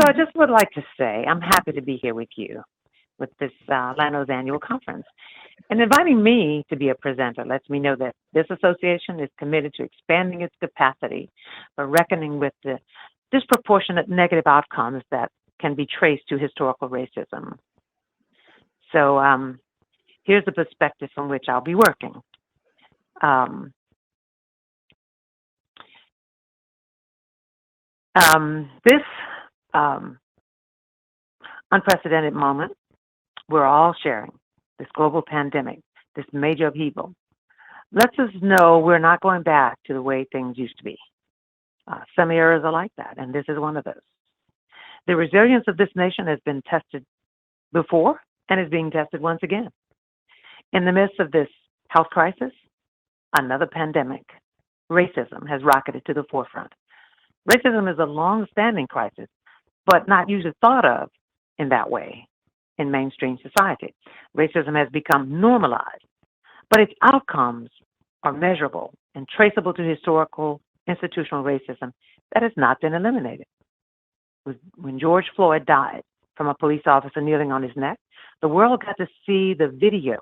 So I just would like to say I'm happy to be here with you with this LANO's annual conference. And inviting me to be a presenter lets me know that this association is committed to expanding its capacity for reckoning with the disproportionate negative outcomes that can be traced to historical racism. So here's the perspective from which I'll be working. Um, this unprecedented moment we're all sharing, this global pandemic, this major upheaval, lets us know we're not going back to the way things used to be. Some areas are like that, and this is one of those. The resilience of this nation has been tested before and is being tested once again. In the midst of this health crisis, another pandemic, racism has rocketed to the forefront. Racism is a long-standing crisis, but not usually thought of in that way in mainstream society. Racism has become normalized, but its outcomes are measurable and traceable to historical institutional racism that has not been eliminated. When George Floyd died from a police officer kneeling on his neck, the world got to see the video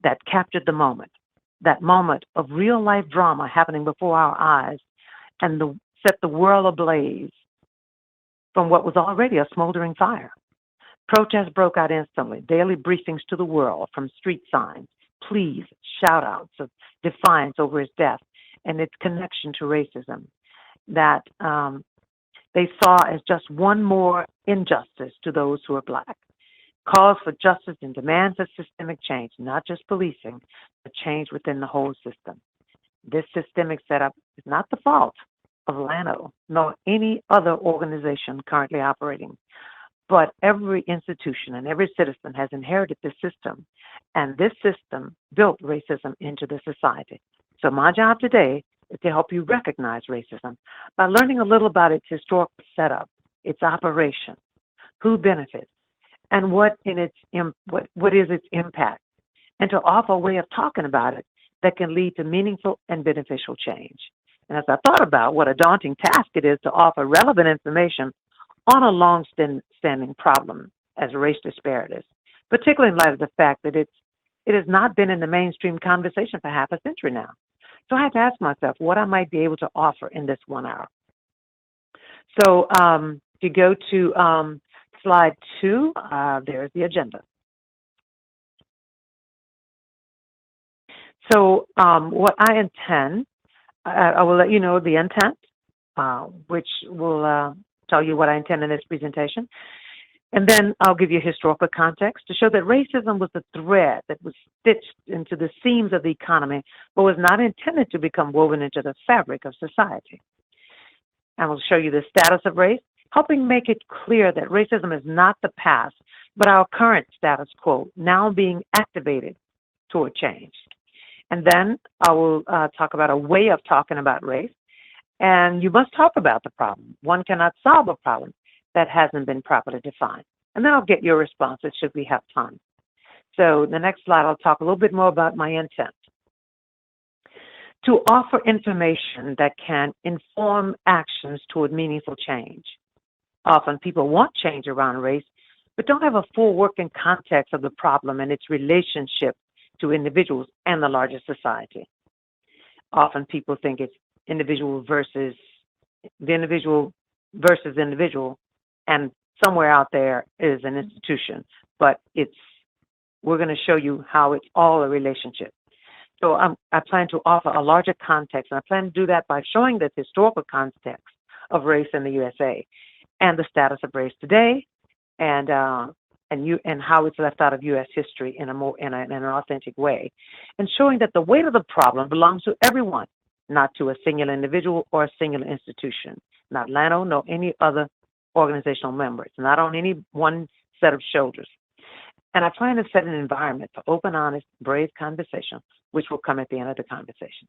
that captured the moment, that moment of real life drama happening before our eyes and set the world ablaze from what was already a smoldering fire. Protests broke out instantly, daily briefings to the world from street signs, pleas, shout outs of defiance over his death and its connection to racism that they saw as just one more injustice to those who are Black. Calls for justice and demands of systemic change, not just policing, but change within the whole system. This systemic setup is not the fault of LANO, nor any other organization currently operating, but every institution and every citizen has inherited this system, and this system built racism into the society. So my job today is to help you recognize racism by learning a little about its historical setup, its operation, who benefits, and what is its impact, and to offer a way of talking about it that can lead to meaningful and beneficial change. And as I thought about what a daunting task it is to offer relevant information on a long-standing problem as race disparities, particularly in light of the fact that it has not been in the mainstream conversation for half a century now. So I had to ask myself what I might be able to offer in this 1 hour. So if you go to slide 2, there's the agenda. So what I intend, I will let you know the intent, which will tell you what I intend in this presentation. And then I'll give you historical context to show that racism was a thread that was stitched into the seams of the economy, but was not intended to become woven into the fabric of society. And we'll show you the status of race, helping make it clear that racism is not the past, but our current status quo, now being activated toward change. And then I will talk about a way of talking about race. And you must talk about the problem. One cannot solve a problem that hasn't been properly defined. And then I'll get your responses should we have time. So the next slide, I'll talk a little bit more about my intent. To offer information that can inform actions toward meaningful change. Often people want change around race, but don't have a full working context of the problem and its relationship to individuals and the larger society. Often people think it's individual versus individual, and somewhere out there is an institution, but we're going to show you how it's all a relationship. So I plan to offer a larger context, and I plan to do that by showing the historical context of race in the USA and the status of race today, and how it's left out of U.S. history in an authentic way, and showing that the weight of the problem belongs to everyone, not to a singular individual or a singular institution, not LANO, nor any other organizational member. It's not on any one set of shoulders. And I plan to set an environment for open, honest, brave conversation, which will come at the end of the conversation.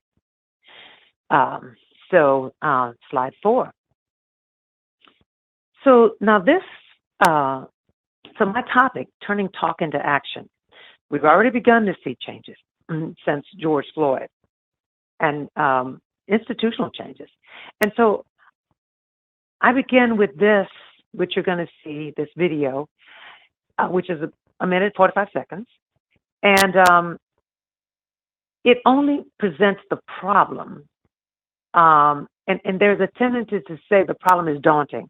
Slide 4. So now so my topic, turning talk into action. We've already begun to see changes since George Floyd and institutional changes. And so I begin with this which you're going to see this video, which is a minute, 45 seconds. And it only presents the problem. And there's a tendency to say the problem is daunting.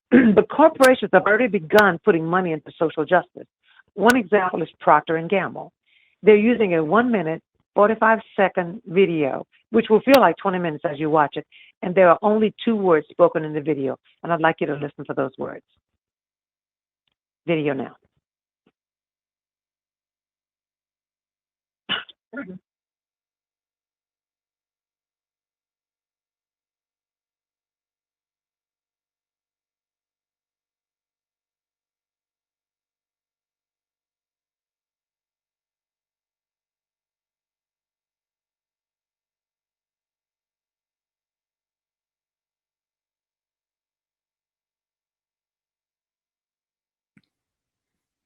But corporations have already begun putting money into social justice. One example is Procter & Gamble. They're using a 1 minute, 45-second video, which will feel like 20 minutes as you watch it. And there are only 2 words spoken in the video. And I'd like you to listen to those words. Video now.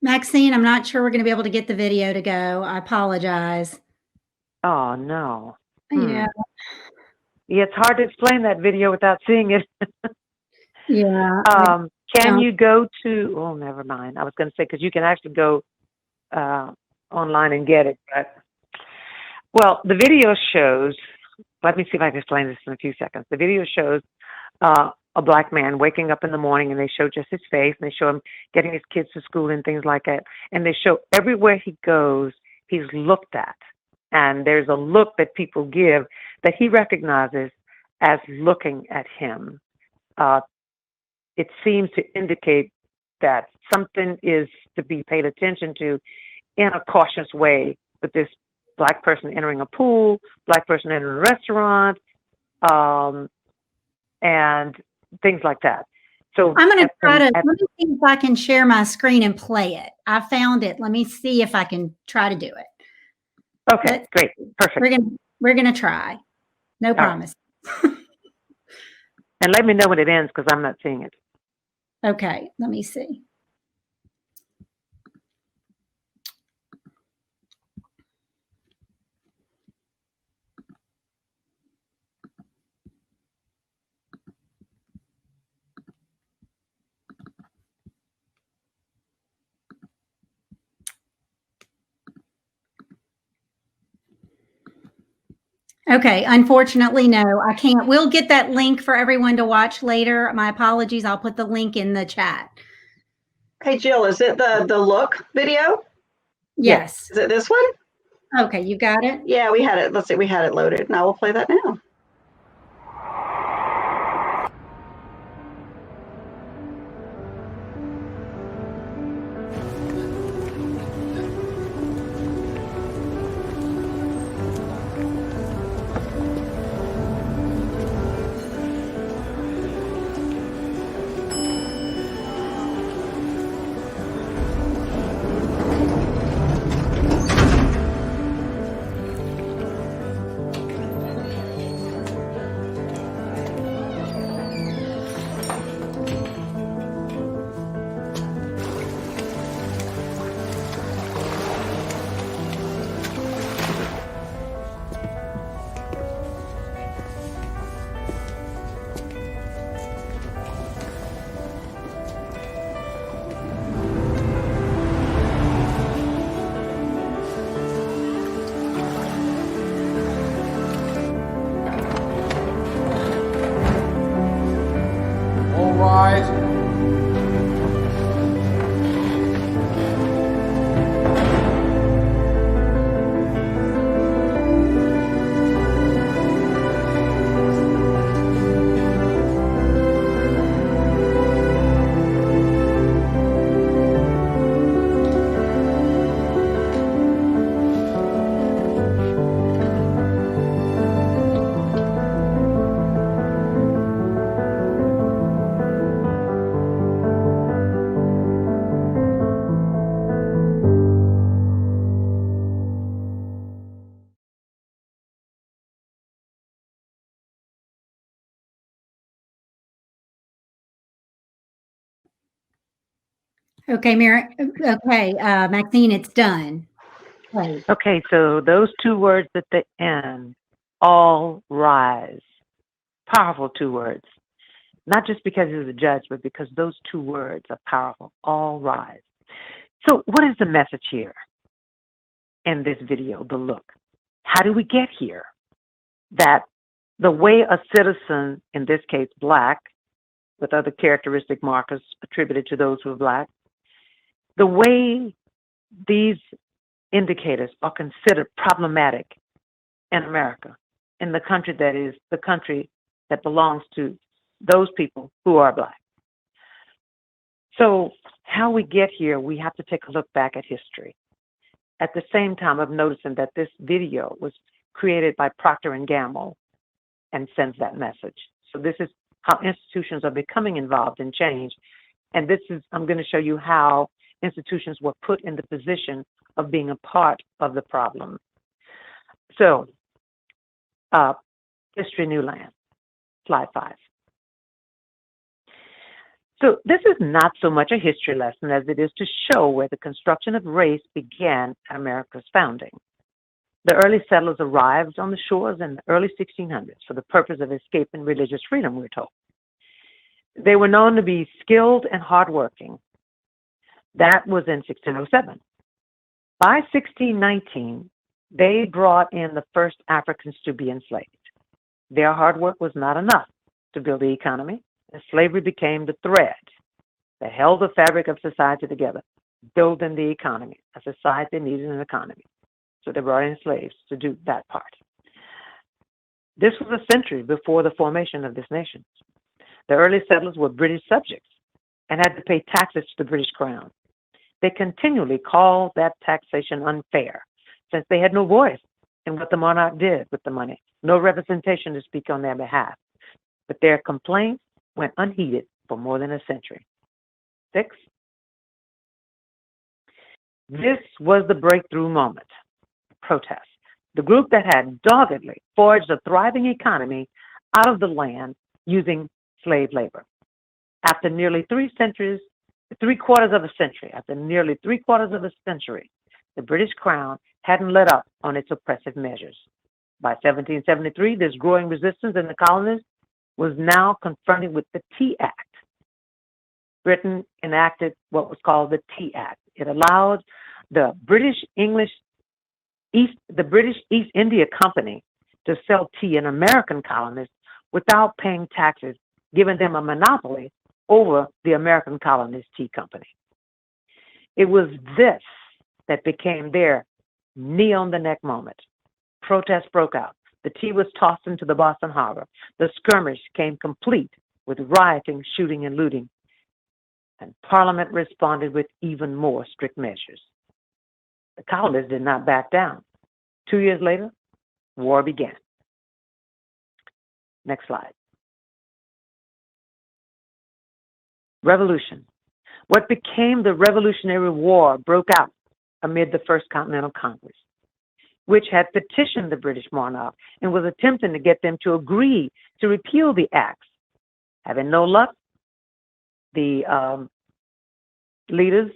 Maxine, I'm not sure we're going to be able to get the video to go. I apologize. Oh, no. Yeah. Yeah, it's hard to explain that video without seeing it. Yeah. Can you go to, oh, never mind. I was going to say, because you can actually go online and get it. But, well, the video shows, let me see if I can explain this in a few seconds. The video shows a black man waking up in the morning, and they show just his face, and they show him getting his kids to school and things like that. And they show everywhere he goes, he's looked at. And there's a look that people give that he recognizes as looking at him. It seems to indicate that something is to be paid attention to in a cautious way with this black person entering a pool, black person entering a restaurant, and things like that. So I'm going to try to, let me see if I can share my screen and play it. I found it. Let me see if I can try to do it. Okay, great. Perfect. We're gonna try. No promise. Right. And let me know when it ends, because I'm not seeing it. Okay, let me see. Okay, unfortunately, no, I can't. We'll get that link for everyone to watch later. My apologies. I'll put the link in the chat. Hey, Jill, is it the look video? Yes. Is it this one? Okay, you got it? Yeah, we had it. Let's see, we had it loaded. Now we'll play that now. Okay, Maxine, it's done. Right. Okay, so those 2 words at the end, all rise. Powerful 2 words. not just because he was a judge, but because those two words are powerful, all rise. So what is the message here in this video, the look? How do we get here? That the way a citizen, in this case Black, with other characteristic markers attributed to those who are Black, the way these indicators are considered problematic in America, in the country that is the country that belongs to those people who are Black. So how we get here, we have to take a look back at history. At the same time of noticing that this video was created by Procter & Gamble and sends that message. So this is how institutions are becoming involved in change. And this is, I'm going to show you how institutions were put in the position of being a part of the problem. So, History New Land, slide 5. So this is not so much a history lesson as it is to show where the construction of race began at America's founding. The early settlers arrived on the shores in the early 1600s for the purpose of escaping religious freedom, we're told. They were known to be skilled and hardworking. That was in 1607. By 1619, they brought in the first Africans to be enslaved. Their hard work was not enough to build the economy, and slavery became the thread that held the fabric of society together, building the economy. A society needed an economy. So they brought in slaves to do that part. This was a century before the formation of this nation. The early settlers were British subjects and had to pay taxes to the British Crown. They continually called that taxation unfair, since they had no voice in what the monarch did with the money, no representation to speak on their behalf. But their complaints went unheeded for more than a century. 6. This was the breakthrough moment. Protest. The group that had doggedly forged a thriving economy out of the land using slave labor. After nearly 3 centuries, three-quarters of a century, the British Crown hadn't let up on its oppressive measures. By 1773, this growing resistance in the colonies was now confronted with the Tea Act. Britain enacted what was called the Tea Act. It allowed the British East India Company to sell tea in American colonies without paying taxes, giving them a monopoly over the American colonies' tea company. It was this that became their knee-on-the-neck moment. Protests broke out. The tea was tossed into the Boston Harbor. The skirmish came complete with rioting, shooting, and looting. And Parliament responded with even more strict measures. The colonists did not back down. 2 years later, war began. Next slide. Revolution. What became the Revolutionary War broke out amid the First Continental Congress, which had petitioned the British monarch and was attempting to get them to agree to repeal the acts. Having no luck, the leaders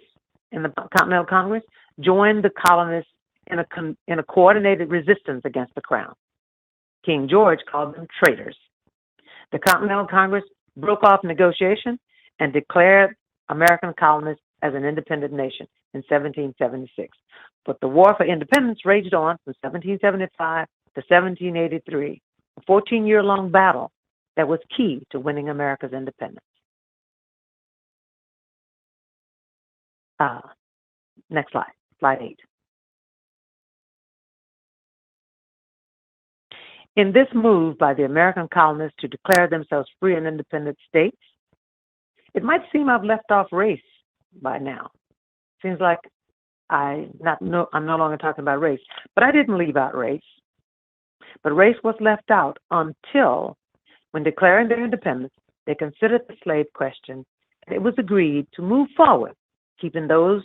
in the Continental Congress joined the colonists in a coordinated resistance against the Crown. King George called them traitors. The Continental Congress broke off negotiation and declared American colonists as an independent nation in 1776. But the war for independence raged on from 1775 to 1783, a 14-year-long battle that was key to winning America's independence. Next slide, slide 8. In this move by the American colonists to declare themselves free and independent states, it might seem I've left off race by now. Seems like I'm no longer talking about race, but I didn't leave out race. But race was left out until, when declaring their independence, they considered the slave question, and it was agreed to move forward, keeping those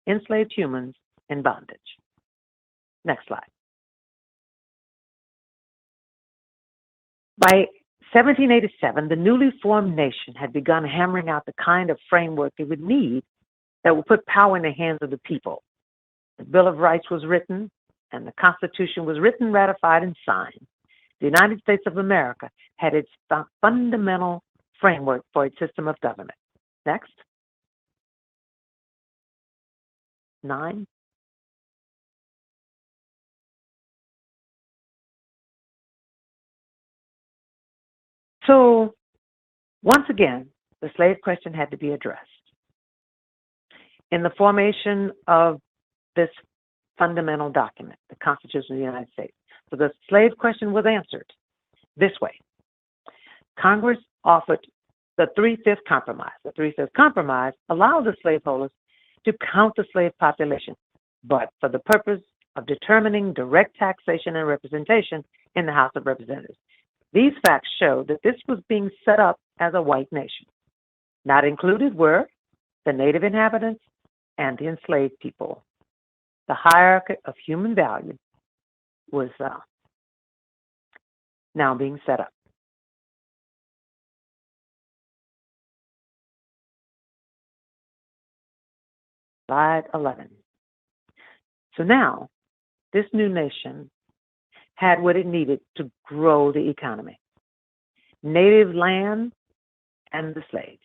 enslaved humans in bondage. Next slide. By 1787, the newly formed nation had begun hammering out the kind of framework it would need that would put power in the hands of the people. The Bill of Rights was written, and the Constitution was written, ratified, and signed. The United States of America had its fundamental framework for a system of government. Next. 9. So, once again, the slave question had to be addressed. In the formation of this fundamental document, the Constitution of the United States, so the slave question was answered this way. Congress offered the 3/5 compromise. The 3/5 compromise allowed the slaveholders to count the slave population, but for the purpose of determining direct taxation and representation in the House of Representatives. These facts show that this was being set up as a white nation. Not included were the native inhabitants and the enslaved people. The hierarchy of human value was now being set up. Slide 11. So now, this new nation had what it needed to grow the economy. Native land and the slaves.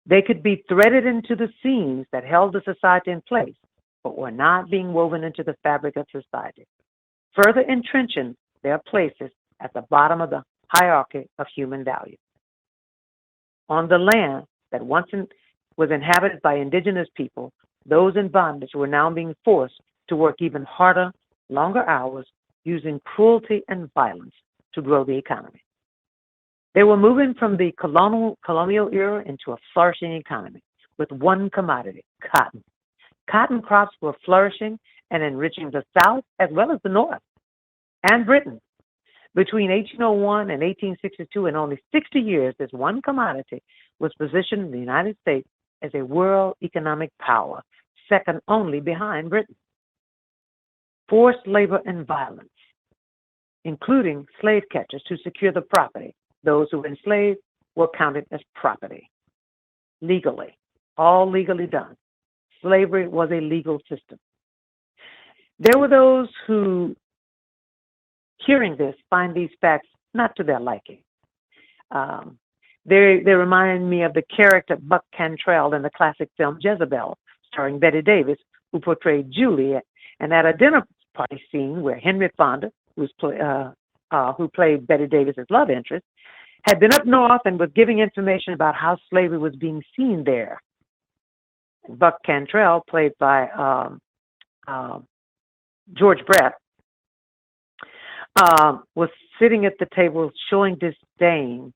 They could be threaded into the seams that held the society in place, but were not being woven into the fabric of society, further entrenching their places at the bottom of the hierarchy of human value. On the land that once was inhabited by indigenous people, those in bondage were now being forced to work even harder, longer hours, using cruelty and violence to grow the economy. They were moving from the colonial era into a flourishing economy with one commodity, cotton. Cotton crops were flourishing and enriching the South as well as the North and Britain. Between 1801 and 1862, in only 60 years, this one commodity was positioned in the United States as a world economic power, second only behind Britain. Forced labor and violence, including slave catchers to secure the property. Those who were enslaved were counted as property, legally, all legally done. Slavery was a legal system. There were those who, hearing this, find these facts not to their liking. They remind me of the character Buck Cantrell in the classic film Jezebel, starring Bette Davis, who portrayed Julie, and at a dinner party scene where Henry Fonda, who played Bette Davis's love interest, had been up north and was giving information about how slavery was being seen there. Buck Cantrell, played by George Brett, was sitting at the table showing disdain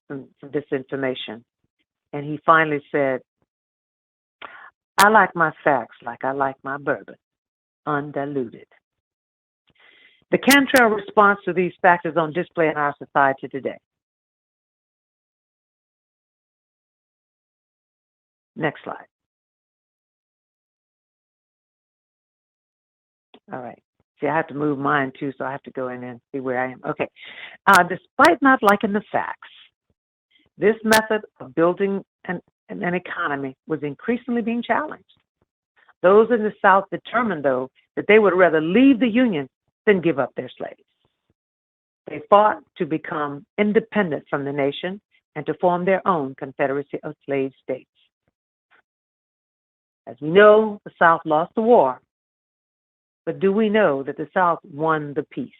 for this information. And he finally said, "I like my facts like I like my bourbon, undiluted." The Cantrell response to these facts is on display in our society today. Next slide. All right. See, I have to move mine too, so I have to go in and see where I am. Okay. Despite not liking the facts, this method of building an economy was increasingly being challenged. Those in the South determined, though, that they would rather leave the Union than give up their slaves. They fought to become independent from the nation and to form their own confederacy of slave states. As we know, the South lost the war, but do we know that the South won the peace?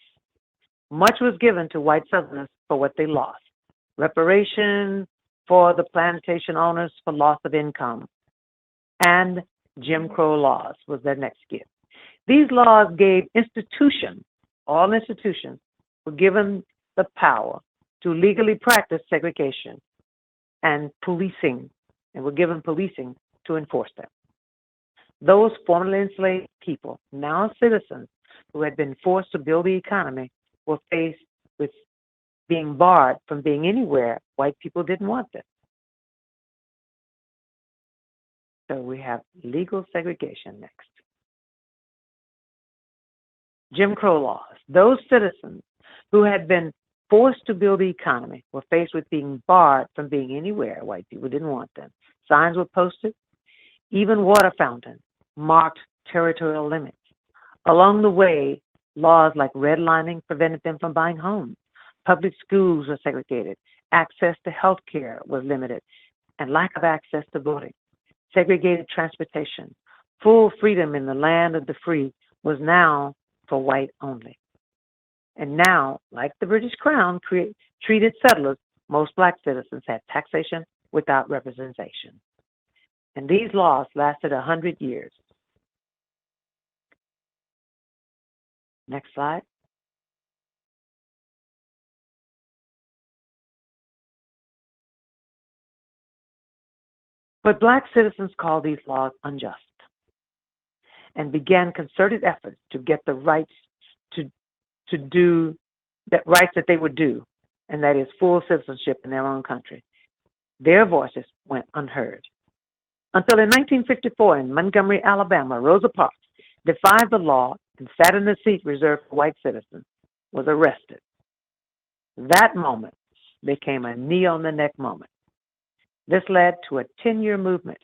Much was given to white Southerners for what they lost. Reparation for the plantation owners for loss of income, and Jim Crow laws was their next gift. These laws gave all institutions were given the power to legally practice segregation and policing, and were given policing to enforce them. Those formerly enslaved people, now citizens who had been forced to build the economy, were faced with being barred from being anywhere white people didn't want them. So we have legal segregation next. Jim Crow laws. Those citizens who had been forced to build the economy were faced with being barred from being anywhere white people didn't want them. Signs were posted. Even water fountains marked territorial limits. Along the way, laws like redlining prevented them from buying homes. Public schools were segregated, Access to health care was limited, and lack of access to voting. Segregated transportation, full freedom in the land of the free was now for white only. And now, like the British Crown treated settlers, most black citizens had taxation without representation. And these laws lasted 100 years. Next slide. But black citizens called these laws unjust and began concerted efforts to get the rights to do that rights that they would do, and that is full citizenship in their own country. Their voices went unheard. Until in 1954 in Montgomery, Alabama, Rosa Parks defied the law and sat in the seat reserved for white citizens, was arrested. That moment became a knee-on-the-neck moment. This led to a 10-year movement,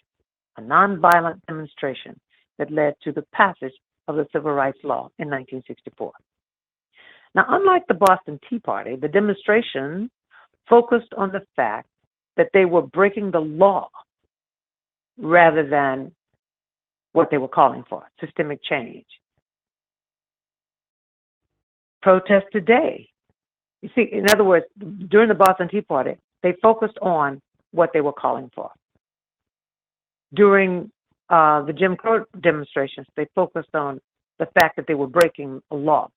a nonviolent demonstration that led to the passage of the Civil Rights Law in 1964. Now, unlike the Boston Tea Party, the demonstration focused on the fact that they were breaking the law rather than what they were calling for, systemic change. Protest today. You see, in other words, during the Boston Tea Party, they focused on what they were calling for. During the Jim Crow demonstrations, they focused on the fact that they were breaking a law.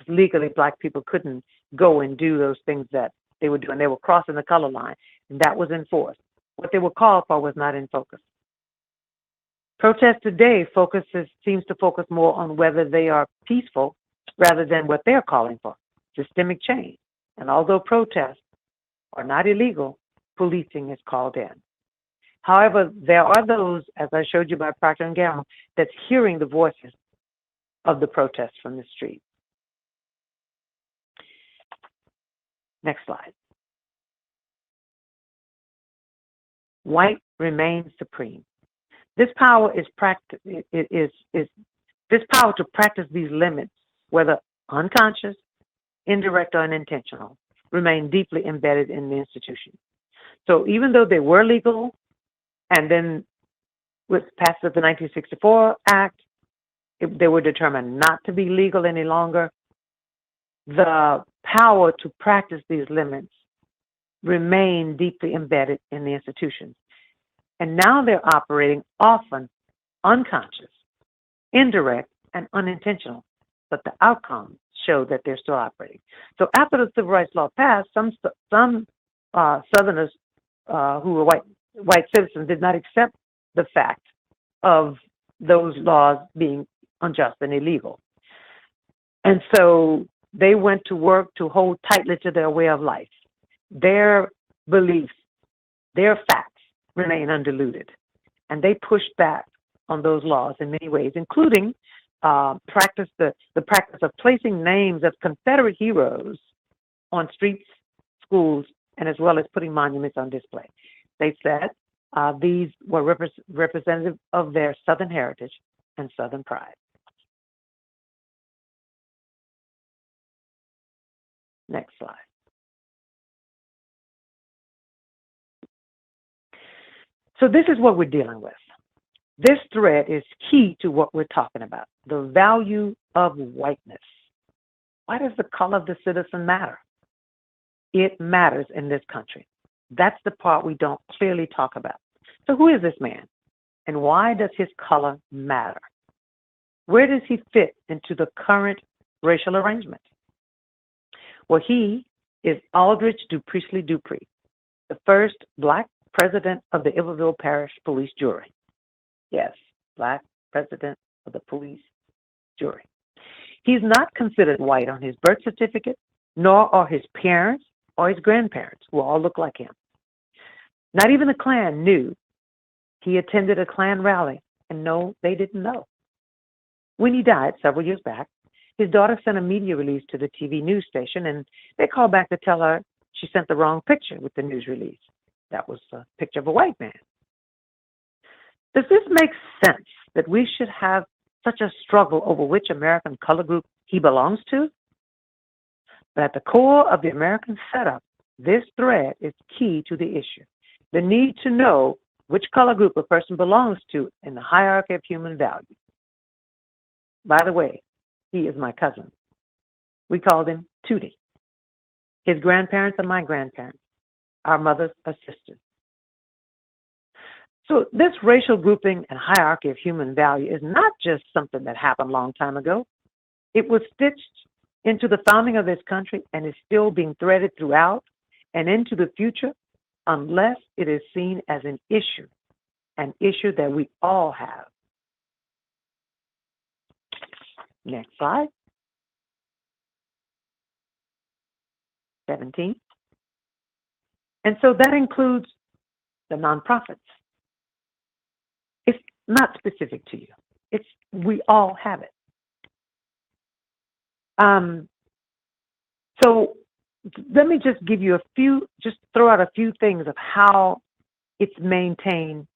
Legally, black people couldn't go and do those things that they were doing. They were crossing the color line, and that was enforced. What they were called for was not in focus. Protest today seems to focus more on whether they are peaceful rather than what they're calling for, systemic change. And although protests are not illegal, policing is called in. However, there are those, as I showed you by Procter & Gamble, that's hearing the voices of the protests from the street. Next slide. White remains supreme. This power is this power to practice these limits, whether unconscious, indirect, or unintentional, remain deeply embedded in the institution. So even though they were legal, and then with passage of the 1964 Act, they were determined not to be legal any longer, the power to practice these limits remain deeply embedded in the institutions. And now they're operating often unconscious, indirect, and unintentional, but the outcomes show that they're still operating. So after the Civil Rights Law passed, some Southerners who were white citizens did not accept the fact of those laws being unjust and illegal. And so they went to work to hold tightly to their way of life. Their beliefs, their facts remain undiluted. And they pushed back on those laws in many ways, including the practice of placing names of Confederate heroes on streets, schools, and as well as putting monuments on display. They said these were representative of their Southern heritage and Southern pride. Next slide. So this is what we're dealing with. This thread is key to what we're talking about, the value of whiteness. Why does the color of the citizen matter? It matters in this country. That's the part we don't clearly talk about. So who is this man? And why does his color matter? Where does he fit into the current racial arrangement? Well, he is Aldrich Dupriestley Dupree, the first Black president of the Iberville Parish Police Jury. Yes, Black president of the police jury. He's not considered white on his birth certificate, nor are his parents or his grandparents, who all look like him. Not even the Klan knew he attended a Klan rally, and no, they didn't know. When he died several years back, his daughter sent a media release to the TV news station, and they called back to tell her she sent the wrong picture with the news release. That was a picture of a white man. Does this make sense that we should have such a struggle over which American color group he belongs to? But at the core of the American setup, This thread is key to the issue. The need to know which color group a person belongs to in the hierarchy of human value. By the way, he is my cousin. We called him Tootie. His grandparents are my grandparents. Our mothers are sisters. So this racial grouping and hierarchy of human value is not just something that happened a long time ago. It was stitched into the founding of this country and is still being threaded throughout and into the future unless it is seen as an issue that we all have. Next slide. 17. And so that includes the nonprofits. It's not specific to you. We all have it. So let me just give you throw out a few things of how it's maintained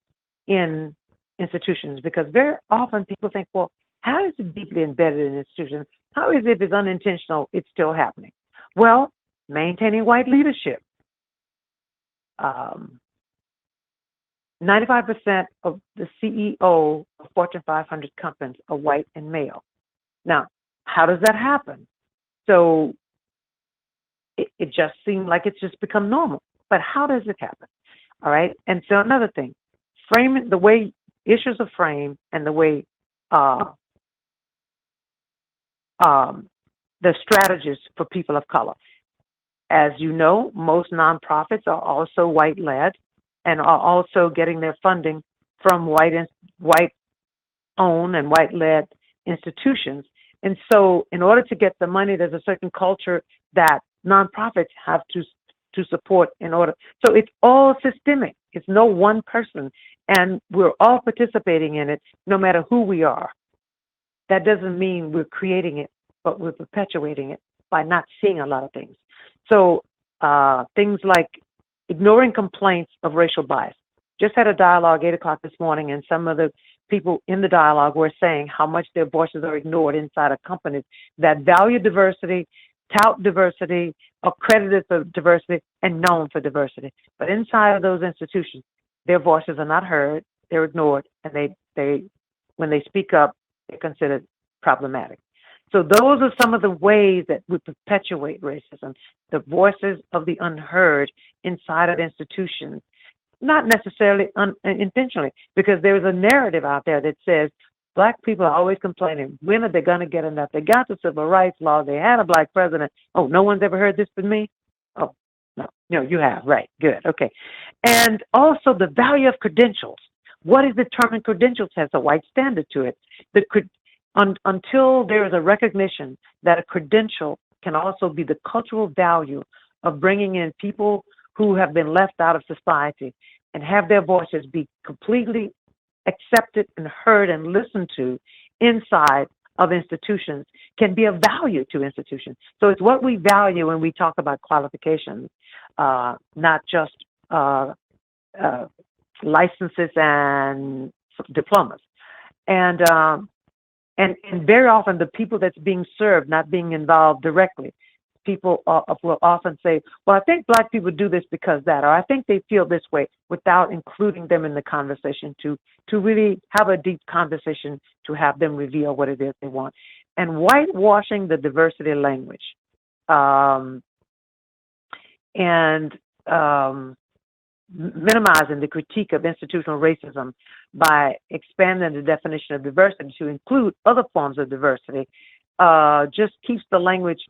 in institutions, because very often people think, well, how is it deeply embedded in institutions? How is it if it's unintentional, it's still happening? Well, maintaining white leadership. 95% of the CEO of Fortune 500 companies are white and male. Now, how does that happen? So it just seems like it's just become normal. But how does it happen? All right. And so another thing, framing, the way issues are framed and the way the strategies for people of color. As you know, most nonprofits are also white-led and are also getting their funding from white-owned and white-led institutions. And so in order to get the money, there's a certain culture that nonprofits have to support in order. So it's all systemic. It's no one person. And we're all participating in it, no matter who we are. That doesn't mean we're creating it, but we're perpetuating it by not seeing a lot of things. So things like ignoring complaints of racial bias. Just had a dialogue 8 o'clock this morning, and some of the people in the dialogue were saying how much their voices are ignored inside of companies that value diversity, tout diversity, are credited for diversity, and known for diversity. But inside of those institutions, their voices are not heard, they're ignored, and they when they speak up, they're considered problematic. So those are some of the ways that we perpetuate racism, the voices of the unheard inside of institutions, not necessarily intentionally, because there's a narrative out there that says Black people are always complaining. When are they going to get enough? They got the civil rights law. They had a Black president. Oh, no one's ever heard this from me? Oh, no, you have. Right. Good. Okay. And also the value of credentials. What is determined credentials has a white standard to it. Until there is a recognition that a credential can also be the cultural value of bringing in people who have been left out of society and have their voices be completely accepted and heard and listened to inside of institutions, can be of value to institutions. So it's what we value when we talk about qualifications, not just licenses and diplomas. And very often the people that's being served, not being involved directly, people will often say, well, I think Black people do this because that, or I think they feel this way, without including them in the conversation to really have a deep conversation, to have them reveal what it is they want. And whitewashing the diversity language minimizing the critique of institutional racism by expanding the definition of diversity to include other forms of diversity just keeps the language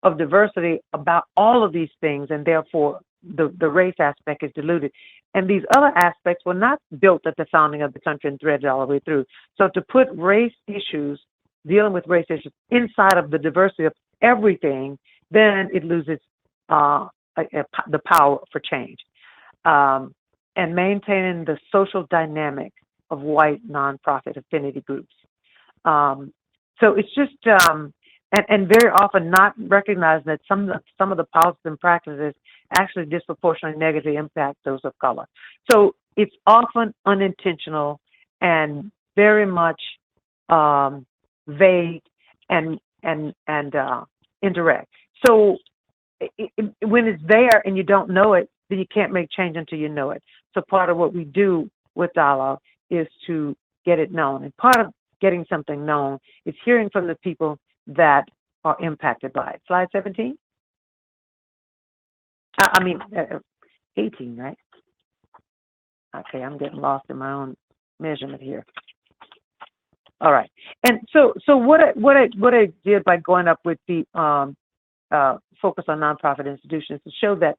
of diversity about all of these things, and therefore the race aspect is diluted. And these other aspects were not built at the founding of the country and threaded all the way through. So to put race issues, dealing with race issues inside of the diversity of everything, then it loses the power for change. And maintaining the social dynamic of white nonprofit affinity groups. So it's just, and very often not recognizing that some of the policies and practices actually disproportionately negatively impact those of color. So it's often unintentional and very much vague and indirect. So when it's there and you don't know it, then you can't make change until you know it. So part of what we do with dialogue is to get it known. And part of getting something known is hearing from the people that are impacted by it. Slide 17. I mean, 18, right? Okay, I'm getting lost in my own measurement here. All right, and so what I did by going up with the focus on nonprofit institutions to show that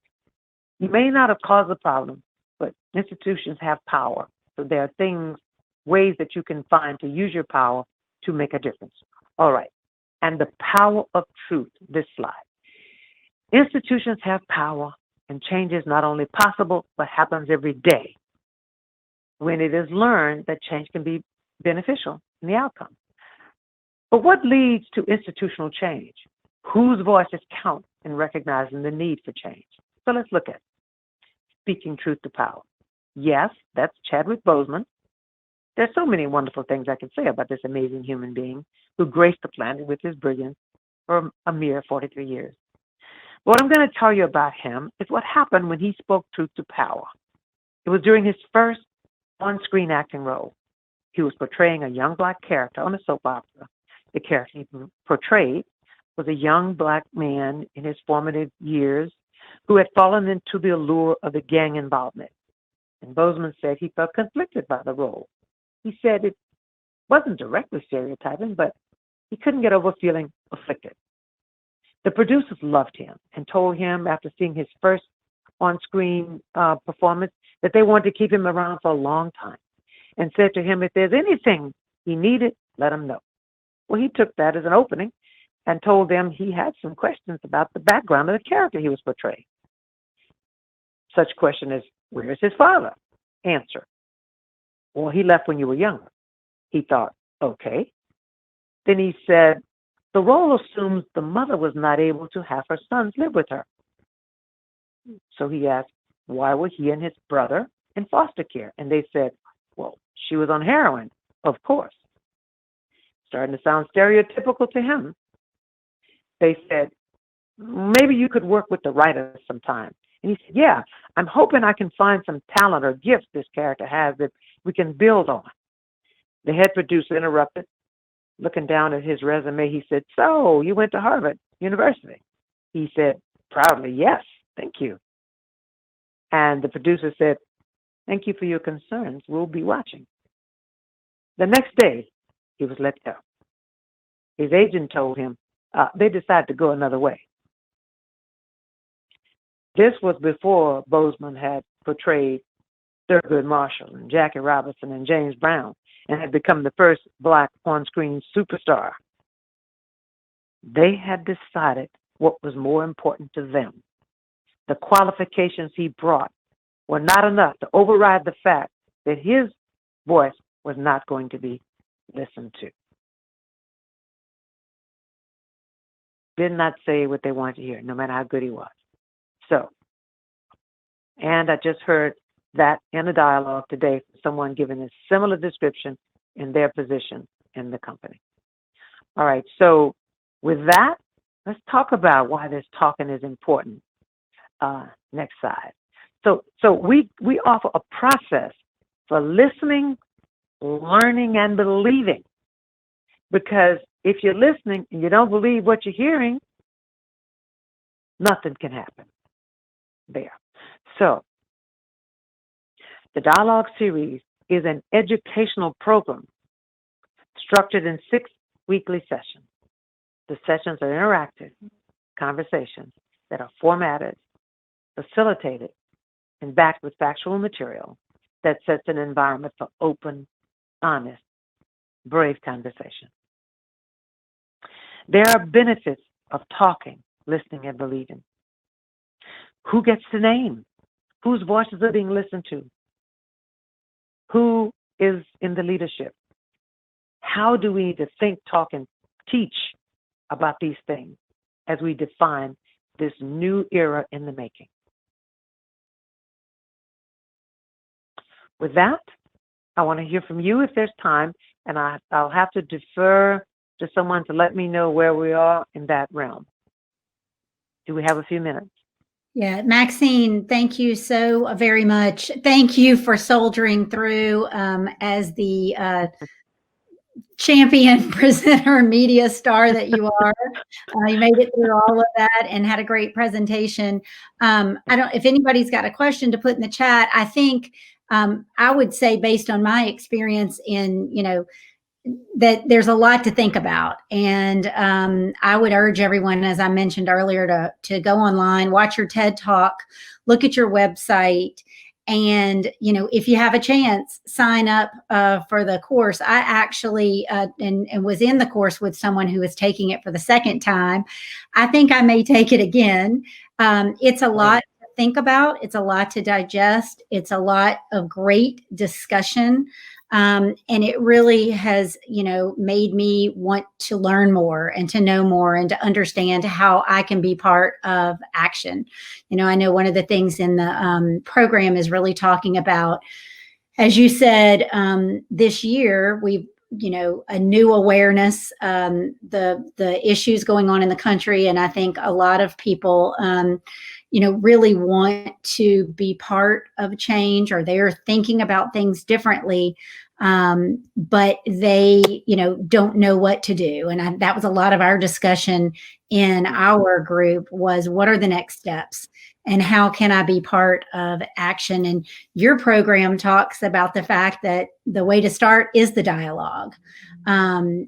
you may not have caused the problem, but institutions have power. So there are things, ways that you can find to use your power to make a difference. All right, and the power of truth. This slide. Institutions have power, and change is not only possible but happens every day when it is learned that change can be beneficial in the outcome. But what leads to institutional change? Whose voices count in recognizing the need for change? So let's look at speaking truth to power. Yes, that's Chadwick Boseman. There's so many wonderful things I can say about this amazing human being who graced the planet with his brilliance for a mere 43 years. What I'm going to tell you about him is what happened when he spoke truth to power. It was during his first on-screen acting role. He was portraying a young Black character on a soap opera. The character he portrayed was a young Black man in his formative years who had fallen into the allure of the gang involvement. And Boseman said he felt conflicted by the role. He said it wasn't directly stereotyping, but he couldn't get over feeling afflicted. The producers loved him and told him after seeing his first on-screen performance that they wanted to keep him around for a long time and said to him, if there's anything he needed, let him know. Well, he took that as an opening and told them he had some questions about the background of the character he was portraying. Such question as, where is his father? Answer, well, he left when you were younger. He thought, okay. Then he said, the role assumes the mother was not able to have her sons live with her. So he asked, why were he and his brother in foster care? And they said, well, she was on heroin, of course. Starting to sound stereotypical to him. They said, maybe you could work with the writer sometime. And he said, yeah, I'm hoping I can find some talent or gifts this character has that we can build on. The head producer interrupted. Looking down at his resume, he said, so you went to Harvard University? He said, proudly, yes, thank you. And the producer said, thank you for your concerns. We'll be watching. The next day, he was let go. His agent told him they decided to go another way. This was before Boseman had portrayed Thurgood Marshall and Jackie Robinson and James Brown and had become the first Black on-screen superstar. They had decided what was more important to them. The qualifications he brought were not enough to override the fact that his voice was not going to be listened to. Did not say what they wanted to hear, no matter how good he was. So, and I just heard that in a dialogue today from someone giving a similar description in their position in the company. All right, so with that, let's talk about why this talking is important. Next slide. So we offer a process for listening, learning, and believing. Because if you're listening and you don't believe what you're hearing, nothing can happen there. So the Dialogue Series is an educational program structured in 6 weekly sessions. The sessions are interactive conversations that are formatted, facilitated, and backed with factual material that sets an environment for open, honest, brave conversation. There are benefits of talking, listening, and believing. Who gets to name? Whose voices are being listened to? Who is in the leadership? How do we need to think, talk, and teach about these things as we define this new era in the making? With that, I want to hear from you if there's time, and I'll have to defer to someone to let me know where we are in that realm. Do we have a few minutes? Yeah, Maxine, thank you so very much. Thank you for soldiering through as the champion presenter media star that you are. You made it through all of that and had a great presentation. If anybody's got a question to put in the chat, I think I would say, based on my experience in, that there's a lot to think about. And I would urge everyone, as I mentioned earlier, to go online, watch your TED Talk, look at your website, and, if you have a chance, sign up for the course. I actually and was in the course with someone who was taking it for the second time. I think I may take it again. It's a lot to think about. It's a lot to digest. It's a lot of great discussion. And it really has, made me want to learn more and to know more and to understand how I can be part of action. I know one of the things in the program is really talking about, as you said, this year we've, a new awareness, the issues going on in the country. And I think a lot of people, really want to be part of change, or they're thinking about things differently. But they, don't know what to do. And that was a lot of our discussion in our group, was what are the next steps and how can I be part of action? And your program talks about the fact that the way to start is the dialogue. And,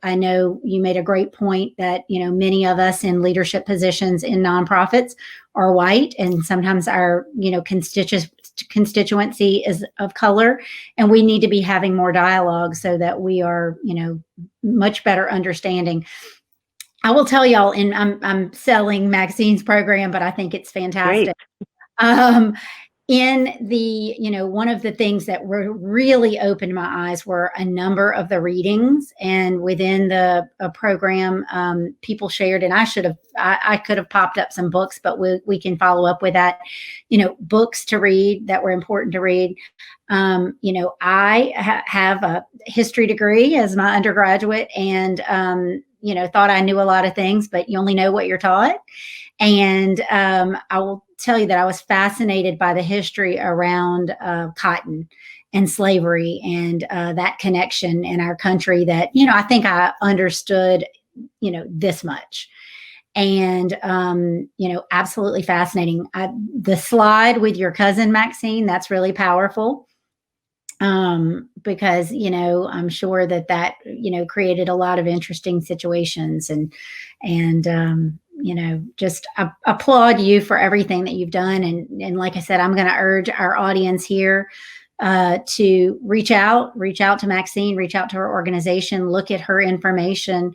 I know you made a great point that, many of us in leadership positions in nonprofits are white, and sometimes our, constituency is of color, and we need to be having more dialogue so that we are, much better understanding. I will tell y'all, and I'm selling Maxine's program, but I think it's fantastic. In the, one of the things that really opened my eyes were a number of the readings, and within the program, people shared, and I could have popped up some books, but we can follow up with that, books to read that were important to read. I have a history degree as my undergraduate, and, thought I knew a lot of things, but you only know what you're taught. And I will tell you that I was fascinated by the history around cotton and slavery, and that connection in our country that, I think I understood, this much. And, absolutely fascinating. The slide with your cousin, Maxine, that's really powerful. Because, I'm sure that, created a lot of interesting situations, and just applaud you for everything that you've done. And like I said, I'm going to urge our audience here to reach out to Maxine, reach out to her organization, look at her information,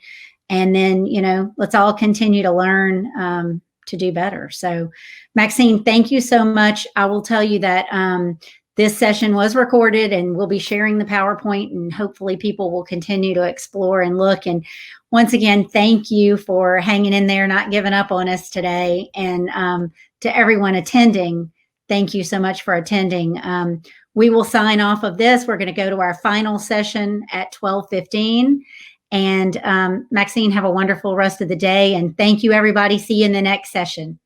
and then, let's all continue to learn to do better. So Maxine, thank you so much. I will tell you that this session was recorded, and we'll be sharing the PowerPoint, and hopefully people will continue to explore and look. And once again, thank you for hanging in there, not giving up on us today. And to everyone attending, thank you so much for attending. We will sign off of this. We're going to go to our final session at 12:15. And Maxine, have a wonderful rest of the day. And thank you, everybody. See you in the next session.